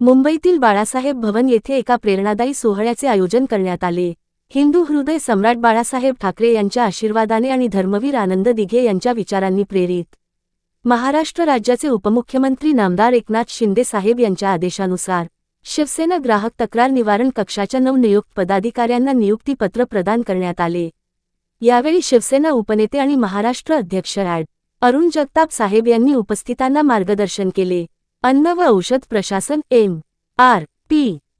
मुंबईतील बाळासाहेब भवन येथे एका प्रेरणादायी सोहळ्याचे आयोजन करण्यात आले। हिंदू हृदय सम्राट बाळासाहेब ठाकरे यांच्या आशीर्वादाने आणि धर्मवीर आनंद दिघे यांच्या विचारांनी प्रेरित महाराष्ट्र राज्याचे उपमुख्यमंत्री नामदार एकनाथ शिंदे साहेब यांच्या आदेशानुसार शिवसेना ग्राहक तक्रार निवारण कक्षाच्या नवनियुक्त पदाधिकाऱ्यांना नियुक्तीपत्र प्रदान करण्यात आले। यावेळी शिवसेना उपनेते आणि महाराष्ट्र अध्यक्ष ॲड. अरुण जगताप साहेब यांनी उपस्थितांना मार्गदर्शन केले। अन्न व औषध प्रशासन MRP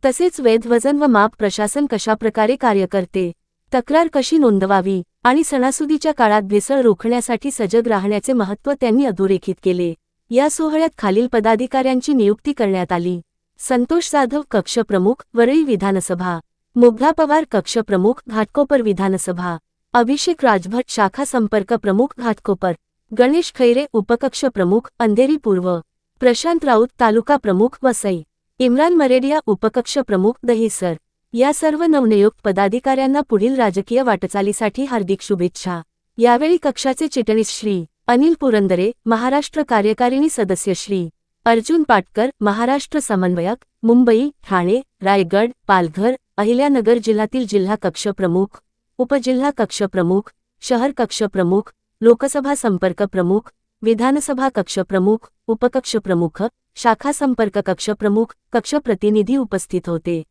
तसेच वैध वजन व माप प्रशासन कशाप्रकारे कार्य करते, तक्रार कशी नोंदवावी आणि सणासुदीच्या काळात भेसळ रोखण्यासाठी सजग राहण्याचे महत्त्व त्यांनी अधोरेखित केले। या सोहळ्यात खालील पदाधिकाऱ्यांची नियुक्ती करण्यात आली। संतोष जाधव कक्ष प्रमुख वरळी विधानसभा, मुग्धा पवार कक्ष प्रमुख घाटकोपर विधानसभा, अभिषेक राजभट शाखा संपर्क प्रमुख घाटकोपर, गणेश खैरे उपकक्ष प्रमुख अंधेरी पूर्व, प्रशांत राऊत तालुका प्रमुख वसई, इम्रान मरेडिया उपकक्ष प्रमुख दहिसर। या सर्व नवनियुक्त पदाधिकाऱ्यांना पुढील राजकीय वाटचालीसाठी हार्दिक शुभेच्छा। यावेळी कक्षाचे चिटणीस श्री अनिल पुरंदरे, महाराष्ट्र कार्यकारिणी सदस्य श्री अर्जुन पाटकर, महाराष्ट्र समन्वयक, मुंबई, ठाणे, रायगड, पालघर, अहिल्यानगर जिल्ह्यातील जिल्हा कक्ष प्रमुख, उपजिल्हा कक्ष प्रमुख, शहर कक्ष प्रमुख, लोकसभा संपर्क प्रमुख, विधानसभा कक्ष प्रमुख, उपकक्ष प्रमुख, शाखा संपर्क कक्ष प्रमुख, कक्ष प्रतिनिधी उपस्थित होते।